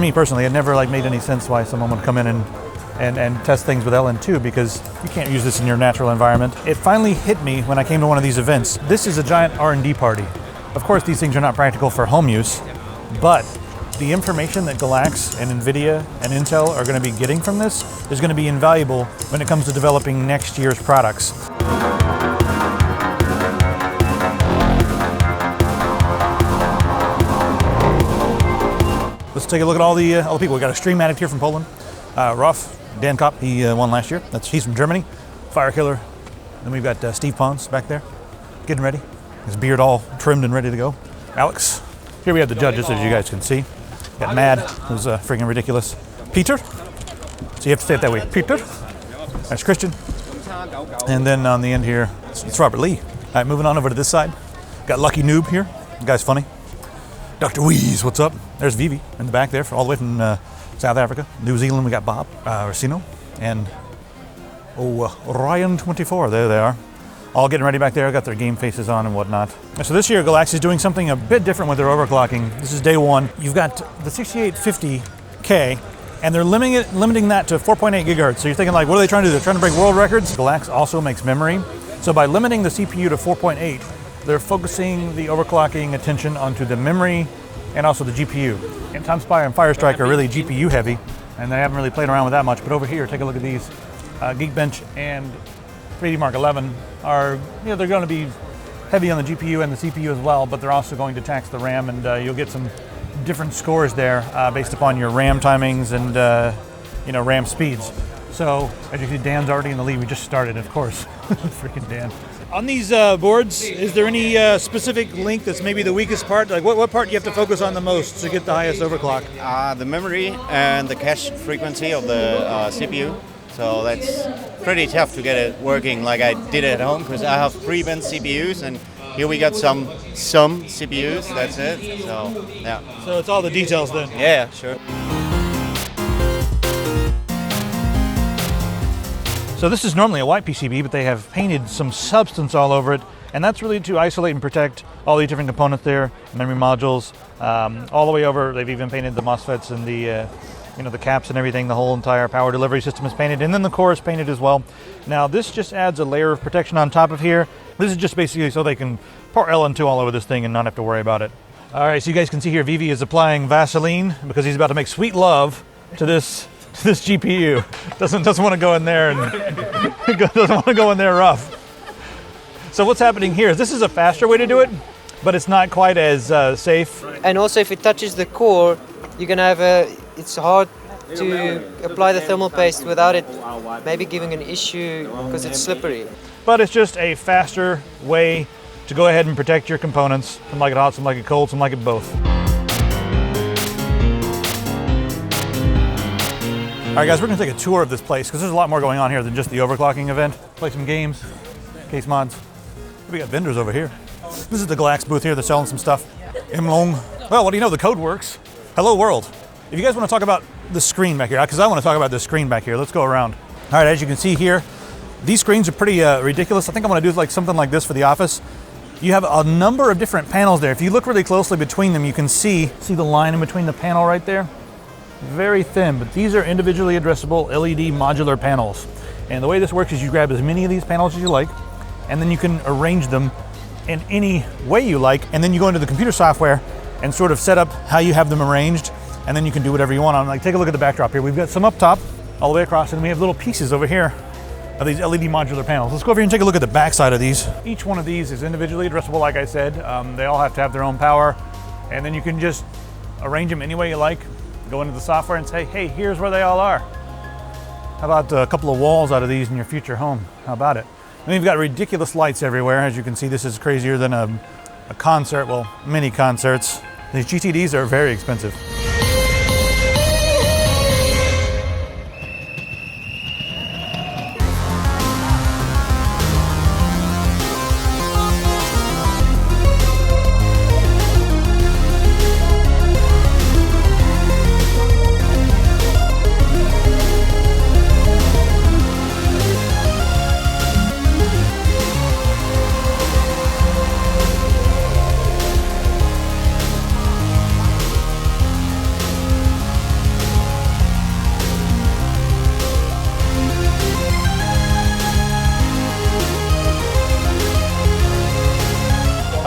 me personally, it never like made any sense why someone would come in and test things with LN2, because you can't use this in your natural environment. It finally hit me when I came to one of these events. This is a giant R&D party. Of course, these things are not practical for home use, but the information that GALAX and NVIDIA and Intel are going to be getting from this is going to be invaluable when it comes to developing next year's products. Let's take a look at all the people. We got a stream addict here from Poland. Rolf Dankop, he won last year. He's from Germany. Fire Killer. Then we've got Steve Pons back there, getting ready. His beard all trimmed and ready to go. Alex. Here we have the judges, as you guys can see. Got Mad, who's freaking ridiculous. Peter. So you have to say it that way. Peter. That's Christian. And then on the end here, it's Robert Lee. All right, moving on over to this side. Got Lucky Noob here. The guy's funny. Dr. Weeze, what's up? There's Vivi in the back there, all the way from South Africa. New Zealand, we got Bob Racino. And Ryan24, there they are. All getting ready back there, got their game faces on and whatnot. So this year, GALAX is doing something a bit different with their overclocking. This is day one. You've got the 6850K, and they're limiting that to 4.8 gigahertz. So you're thinking like, what are they trying to do? They're trying to break world records? GALAX also makes memory. So by limiting the CPU to 4.8, they're focusing the overclocking attention onto the memory and also the GPU. And TimeSpy and Firestrike are really GPU heavy, and they haven't really played around with that much. But over here, take a look at these. Geekbench and 3D Mark 11 are, they're going to be heavy on the GPU and the CPU as well, but they're also going to tax the RAM, and you'll get some different scores there based upon your RAM timings and RAM speeds. So as you see, Dan's already in the lead. We just started, of course. Freaking Dan. On these boards, is there any specific link that's maybe the weakest part? Like what part do you have to focus on the most to get the highest overclock? The memory and the cache frequency of the CPU. So that's pretty tough to get it working like I did at home, because I have pre-bent CPUs, and here we got some CPUs, that's it. So, yeah. So it's all the details then? Yeah, sure. So this is normally a white PCB, but they have painted some substance all over it, and that's really to isolate and protect all the different components there, memory modules, all the way over. They've even painted the MOSFETs and the the caps and everything. The whole entire power delivery system is painted, and then the core is painted as well. Now this just adds a layer of protection on top of here. This is just basically so they can pour LN2 all over this thing and not have to worry about it. All right, so you guys can see here, Vivi is applying Vaseline because he's about to make sweet love to this GPU. Doesn't want to go in there and doesn't want to go in there rough. So what's happening here is this is a faster way to do it, but it's not quite as safe. And also, if it touches the core, you're gonna have it's hard to apply the thermal paste without it maybe giving an issue because it's slippery. But it's just a faster way to go ahead and protect your components. Some like it hot, some like it cold, some like it both. All right, guys, we're gonna take a tour of this place because there's a lot more going on here than just the overclocking event. Play some games, case mods. We got vendors over here. This is the GALAX booth here. They're selling some stuff. Imlong. Well, what do you know? The code works. Hello, world. If you guys want to talk about the screen back here, because I want to talk about this screen back here, let's go around. All right, as you can see here, these screens are pretty ridiculous. I think I'm going to do like something like this for the office. You have a number of different panels there. If you look really closely between them, you can see the line in between the panel right there. Very thin, but these are individually addressable LED modular panels. And the way this works is you grab as many of these panels as you like, and then you can arrange them in any way you like, and then you go into the computer software and sort of set up how you have them arranged, and then you can do whatever you want on them. Like, take a look at the backdrop here. We've got some up top, all the way across, and we have little pieces over here of these LED modular panels. Let's go over here and take a look at the back side of these. Each one of these is individually addressable, like I said. They all have to have their own power, and then you can just arrange them any way you like. Go into the software and say, hey, here's where they all are. How about a couple of walls out of these in your future home? How about it? And we've got ridiculous lights everywhere. As you can see, this is crazier than a concert, well, mini concerts. These GTDs are very expensive.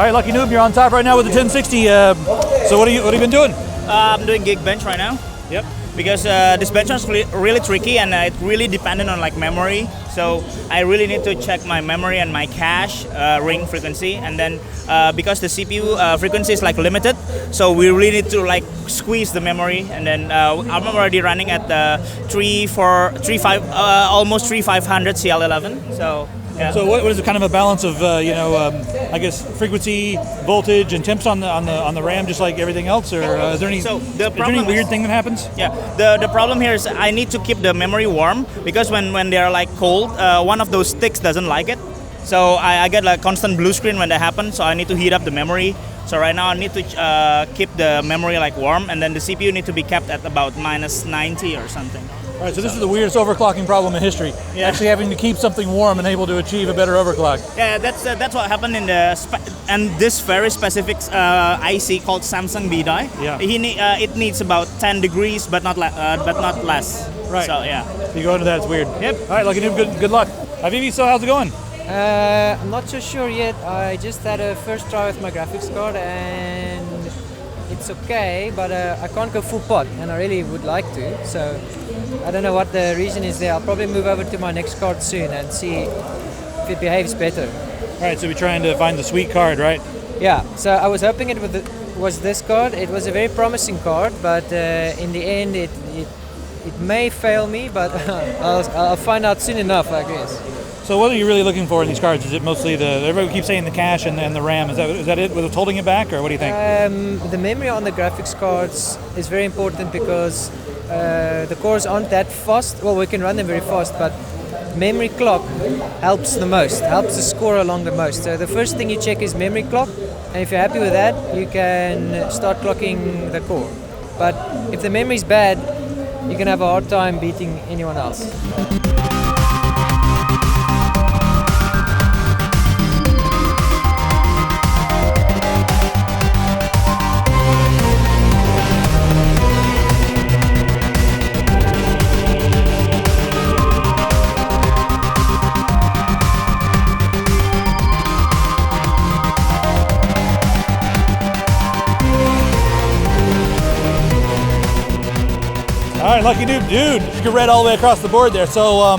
right, Lucky Noob, you're on top right now with the 1060. So what have you been doing? I'm doing gig bench right now. Yep. Because this bench is really tricky and it really dependent on like memory. So I really need to check my memory and my cache ring frequency, and then because the CPU frequency is like limited, so we really need to like squeeze the memory. And then I'm already running at the almost 3500 CL11. So. Yeah. So what is it, kind of a balance of I guess frequency, voltage, and temps on the RAM, just like everything else, or is there any weird thing that happens? Yeah, the problem here is I need to keep the memory warm, because when they're like cold, one of those sticks doesn't like it. So I get like constant blue screen when that happens. So I need to heat up the memory. So right now I need to keep the memory like warm, and then the CPU need to be kept at about minus 90 or something. All right, so this is the weirdest overclocking problem in history. Yeah. Actually having to keep something warm and able to achieve a better overclock. Yeah, that's what happened in and this very specific IC called Samsung B die. Yeah. It needs about 10 degrees, but not less. Right. So yeah. You go into that, it's weird. Yep. All right, Lucky Noob, good luck. Vivi, so how's it going? I'm not so sure yet. I just had a first try with my graphics card and it's okay, but I can't go full pot, and I really would like to. So I don't know what the reason is there. I'll probably move over to my next card soon and see if it behaves better. All right, so we're trying to find the sweet card, right? Yeah, so I was hoping it was this card. It was a very promising card, but in the end it may fail me, but I'll find out soon enough, I guess. So what are you really looking for in these cards? Is it mostly everybody keeps saying the cache and the RAM? Is that it? What's holding it back, or what do you think? The memory on the graphics cards is very important because the cores aren't that fast. Well, we can run them very fast, but memory clock helps the most, helps the score along the most. So the first thing you check is memory clock, and if you're happy with that, you can start clocking the core. But if the memory is bad, you're gonna have a hard time beating anyone else. All right, Lucky Noob, dude, you get red all the way across the board there. So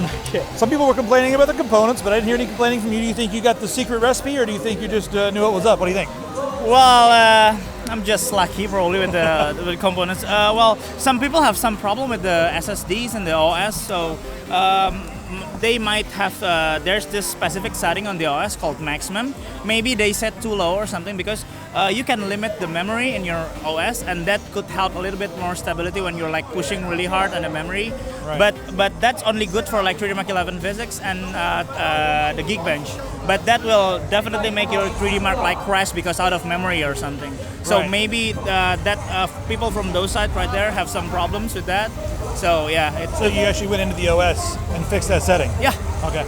some people were complaining about the components, but I didn't hear any complaining from you. Do you think you got the secret recipe, or do you think you just knew what was up? What do you think? Well, I'm just lucky probably with the components. Well, some people have some problem with the SSDs and the OS, so they might have, there's this specific setting on the OS called maximum. Maybe they set too low or something, because you can limit the memory in your OS, and that could help a little bit more stability when you're like pushing really hard on the memory. Right. But that's only good for like 3D Mark 11 physics and the Geekbench. But that will definitely make your 3D Mark like crash because out of memory or something. So right. Maybe that people from those sides right there have some problems with that. So yeah. So you actually went into the OS and fixed that setting? Yeah. Okay.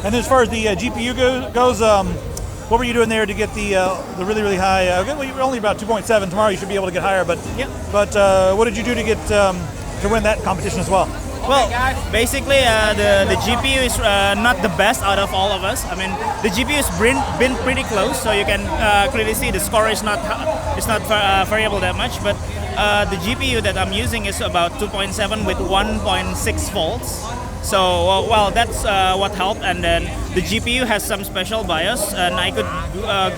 And as far as the GPU goes, what were you doing there to get the really, really high? Well, you were only about 2.7. Tomorrow you should be able to get higher. But yeah. But what did you do to get to win that competition as well? Well, basically the GPU is not the best out of all of us. I mean, the GPU has been pretty close, so you can clearly see the score is not variable that much. But the GPU that I'm using is about 2.7 with 1.6 volts. So, well, that's what helped. And then the GPU has some special BIOS, and I could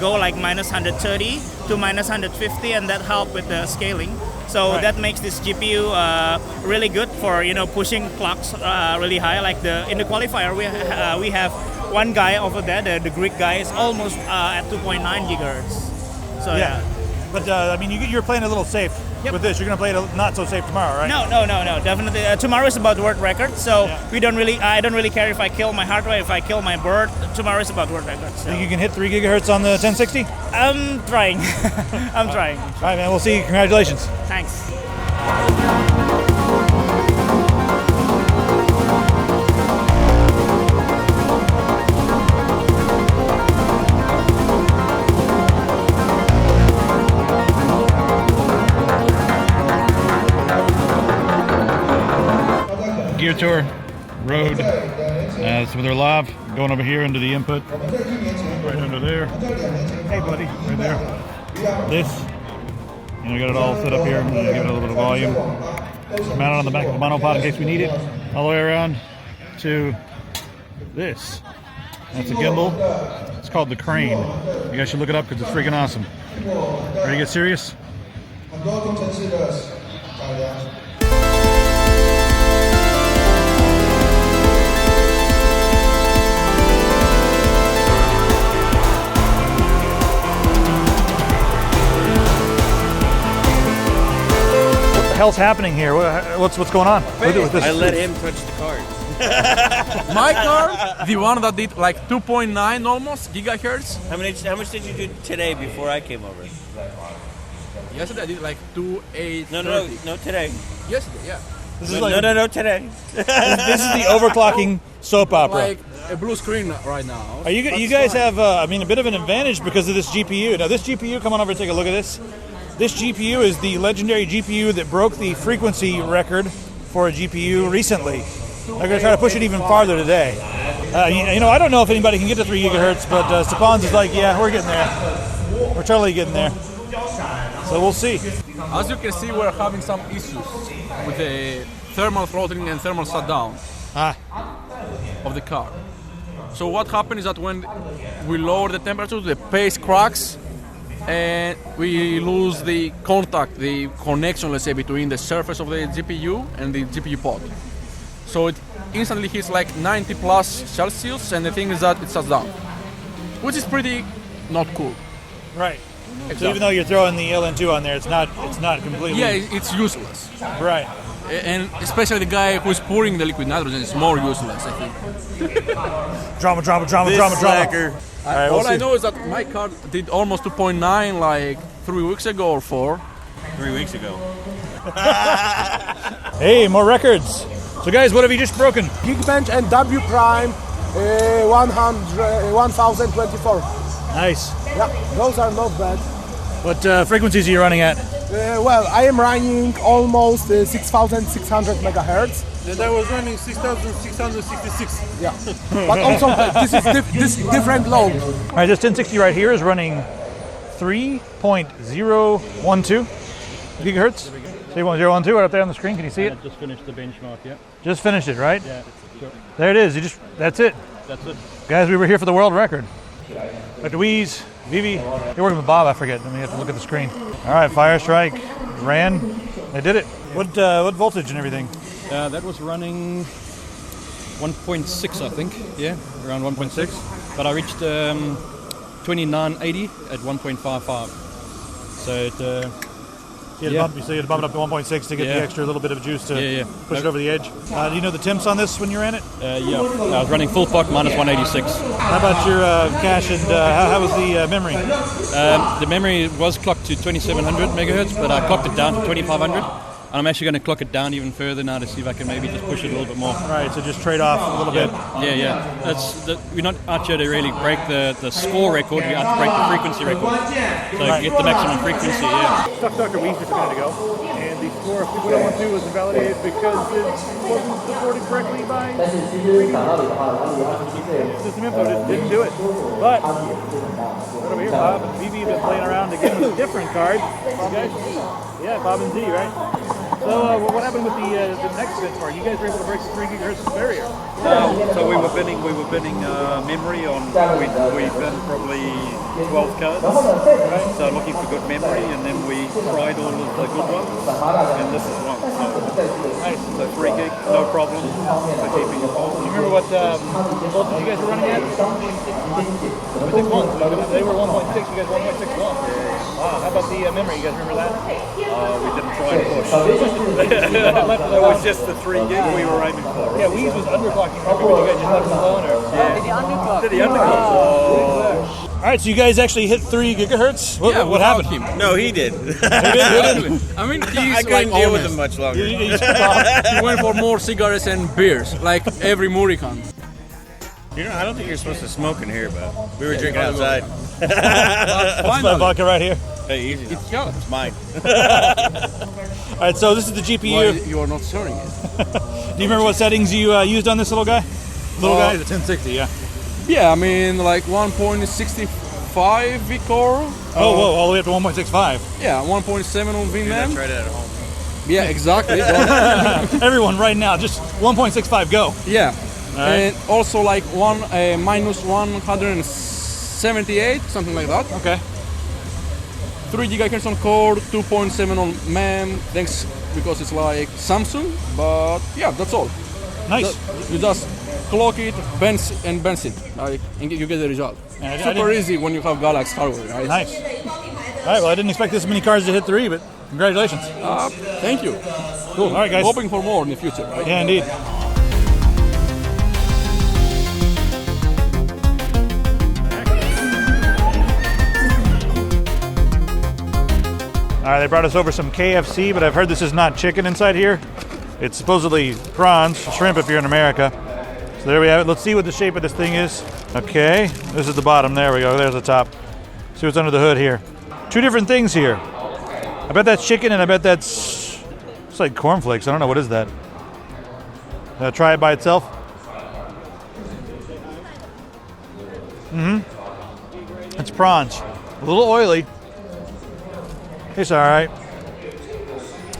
go like minus 130 to minus 150, and that helped with the scaling. So right. That makes this GPU really good for pushing clocks really high. Like in the qualifier, we have one guy over there, the Greek guy, is almost at 2.9 gigahertz. So yeah. But I mean, you're playing a little safe Yep. with this. You're going to play it not so safe tomorrow, right? No, definitely. Tomorrow is about world record, so yeah. I don't really care if I kill my heart rate, if I kill my bird. Tomorrow is about world record. So. Think you can hit 3 gigahertz on the 1060? I'm trying. I'm trying. All right, man. We'll see you. Congratulations. Thanks. Gear Tour Road. So they're live, going over here into the input. right under there. Hey, buddy, right there. This, you know, we got it all set up here. I'm going to give it a little bit of volume. Mount it on the back of the monopod in case we need it. All the way around to this. That's a gimbal. It's called the Crane. You guys should look it up because it's freaking awesome. Ready to get serious? What the hell's happening here? What's going on? With this? I let him touch the card. My card, the one that did like 2.9 almost gigahertz. How much did you do today before I came over? Yesterday I did like 2.8. No, today. Yesterday, yeah. This is like, No, today. this is the overclocking soap opera. Like a blue screen right now. Are you guys have, I mean, a bit of an advantage because of this GPU. Now, this GPU, come on over and take a look at this. This GPU is the legendary GPU that broke the frequency record for a GPU recently. They're going to try to push it even farther today. You know, I don't know if anybody can get to 3 gigahertz, but Stepan's is like, yeah, we're getting there. We're totally getting there. So we'll see. As you can see, we're having some issues with the thermal throttling and thermal shutdown of the car. So what happened is that when we lower the temperature, the paste cracks and we lose the contact, the connection, let's say, between the surface of the GPU and the GPU pod. So it instantly hits like 90 plus Celsius, and the thing is that it shuts down, which is pretty not cool. Right. Exactly. So even though you're throwing the LN2 on there, it's not completely. Yeah, it's useless. Right. And especially the guy who's pouring the liquid nitrogen is more useless, I think. Drama. This All right, All I know is that my car did almost 2.9 like 3 weeks ago or 4. 3 weeks ago. Hey, more records. So guys, what have you just broken? Geekbench and W Prime 1024. Nice. Yeah, those are not bad. What frequencies are you running at? Well, I am running almost 6,600 megahertz. And I was running 6,666. Yeah, but also this different load. All right, this 1060 right here is running 3.012 gigahertz. 3.012 right up there on the screen. Can you see it? I just finished the benchmark, yeah. Just finished it, right? Yeah, sure. There it is. That's it. That's it. Guys, we were here for the world record. Dr. Weeze, Vivi, you're working with Bob, I forget. I mean, you have to look at the screen. All right, Fire Strike ran. They did it. What voltage and everything? That was running 1.6, I think. Yeah, around 1.6. But I reached 2980 at 1.55. So it... You had to bump it up to 1.6 to get the extra little bit of juice to push it over the edge. Do you know the temps on this when you ran it? Yeah, I was running full pot minus 186. How about your cache and how was the memory? The memory was clocked to 2700 megahertz, but I clocked it down to 2500. And I'm actually going to clock it down even further now to see if I can maybe just push it a little bit more. Right, so just trade off a little bit. Yeah. We're not out here to really break the score record, we're out to break the frequency record. So get the maximum frequency, Stuck Dr. Weeze just a minute ago, and the score of 5112 was invalidated because it wasn't supported correctly by system info, just didn't do it. But right over here, Bob and Vivi have been playing around to get a different card. You guys? Yeah, Bob and Z, right? So what happened with the next benchmark? You guys were able to break the 3 gigahertz barrier. So we were binning memory on, we bin probably 12 cards, right? So looking for good memory, and then we tried all of the good ones, and this is one. So 3 gig, no problem for keeping it full. Do you remember what voltage you guys were running at? 1.61. They were 1.6, you guys 1.61. Wow, how about the memory? You guys remember that? We didn't try and push. It was just the 3 gig we were aiming for. Yeah, Weeze was underclocking. Remember when you guys just left it alone? Or? Did he underclock? All right, so you guys actually hit 3 gigahertz. What happened? No, he did. I mean, I he's couldn't like deal with honest. him much longer. He went for more cigarettes and beers, like every Murican. You know, I don't think you're supposed to smoke in here, but we were drinking outside. That's my vodka right here. Hey, easy. It's yours. It's mine. All right, so this is the GPU. Why you are not sharing it? Do you remember what settings you used on this little guy? Little guy? The 1060, yeah. Yeah, I mean like 1.65 V-core. Oh, whoa, all the way up to 1.65. Yeah, 1.7 on VNAND. Try that at home. Yeah, exactly. Everyone right now, just 1.65 go. Yeah, right. and also like minus 178, something like that. Okay. 3 gigahertz on core, 2.7 on MAN. Thanks, because it's like Samsung. But yeah, that's all. Nice. You just clock it, bench it, like, and you get the result. Yeah, Super easy when you have GALAX hardware, right? Nice. All right, well, I didn't expect this many cars to hit 3, but congratulations. Thank you. Cool. All right, guys. Hoping for more in the future, right? Yeah, indeed. All right, they brought us over some KFC, but I've heard this is not chicken inside here. It's supposedly prawns, shrimp if you're in America. So there we have it. Let's see what the shape of this thing is. Okay, this is the bottom. There we go. There's the top. See what's under the hood here. 2 different things here. I bet that's chicken, and I bet it's like cornflakes. I don't know. What is that? Try it by itself. It's prawns. A little oily. It's all right.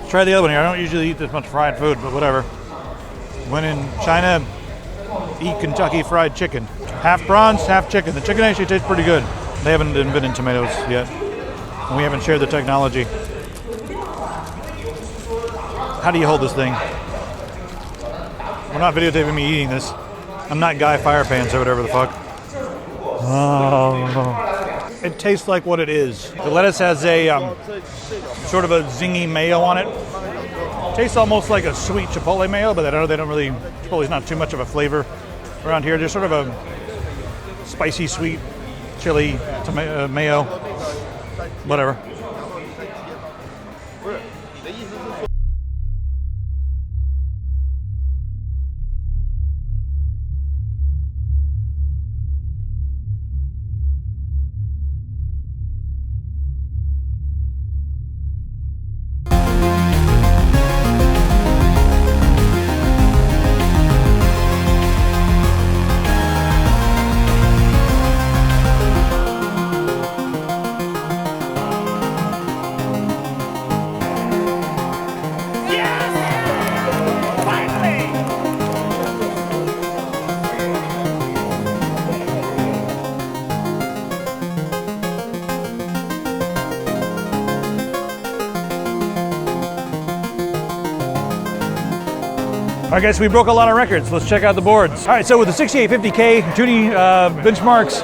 Try the other one here. I don't usually eat this much fried food, but whatever. When in China, eat Kentucky Fried Chicken. Half prawns, half chicken. The chicken actually tastes pretty good. They haven't invented tomatoes yet. And we haven't shared the technology. How do you hold this thing? We're not videotaping me eating this. I'm not Guy Firepants or whatever the fuck. Oh. It tastes like what it is. The lettuce has a sort of a zingy mayo on it. Tastes almost like a sweet Chipotle mayo, but I know they don't really, Chipotle's not too much of a flavor around here. Just sort of a spicy, sweet, chili mayo, whatever. All right, guys, so we broke a lot of records. Let's check out the boards. All right, so with the 6850K, Judy benchmarks,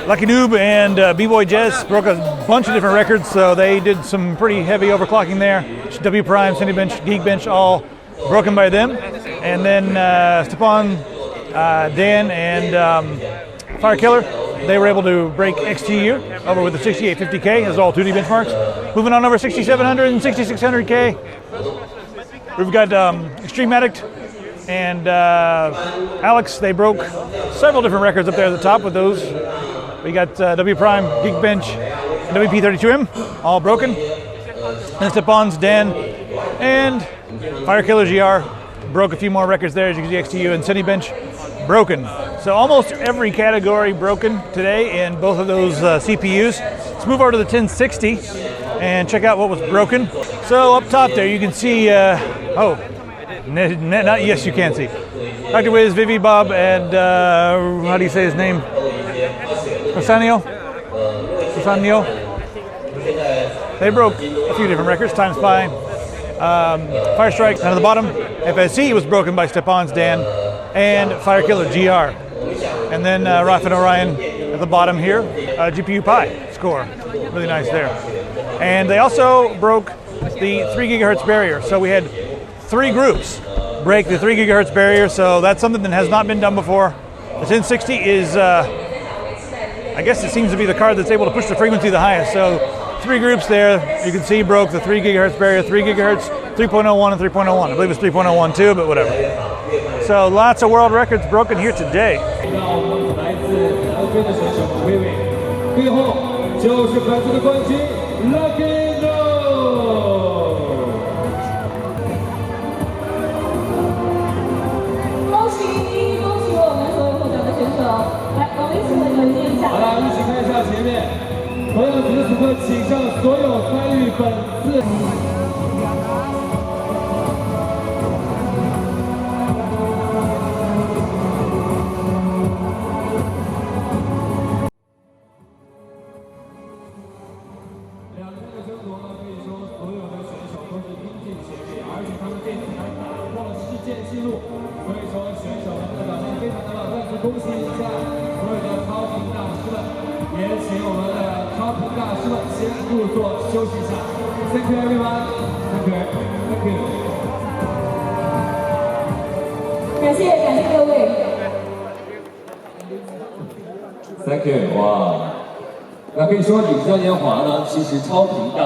Lucky Noob and B-Boy Jez broke a bunch of different records, so they did some pretty heavy overclocking there. W Prime, Cinebench, Geekbench, all broken by them. And then Stepan, Dan, and Firekiller, they were able to break XTU over with the 6850K. Those are all 2D benchmarks. Moving on over 6700 and 6600K. We've got Extreme Addict and Alex. They broke several different records up there at the top with those. We got W Prime, Geekbench, and WP32M, all broken. And Stepan's, Dan, and Firekiller GR broke a few more records there, as you can see, XTU and Cinebench broken. So almost every category broken today in both of those CPUs. Let's move over to the 1060 and check out what was broken. So up top there, you can see, yes, you can see. Dr. Wiz, Vivi, Bob, and how do you say his name? Rosanio. They broke a few different records. Time Spy, Fire Strike down at the bottom. FSC was broken by Stepan's Dan and Firekiller GR. And then Raf and Orion at the bottom here. GPU Pi score, really nice there. And they also broke the 3 gigahertz barrier. So we had 3 groups break the 3 gigahertz barrier. So that's something that has not been done before. The 1060 is, I guess it seems to be the card that's able to push the frequency the highest. So 3 groups there, you can see broke the 3 gigahertz barrier, 3 gigahertz, 3.01 and 3.01. I believe it's 3.01 too, but whatever. So lots of world records broken here today. 所有参与本次。记录，所以说选手们的表现非常的棒，再次恭喜一下所有的超频大师们，也请我们的超频大师们先入座休息一下。Thank you everyone. Thank you. Thank you. 感谢各位。Thank you. 哇，那可以说你们嘉年华呢，其实超频大。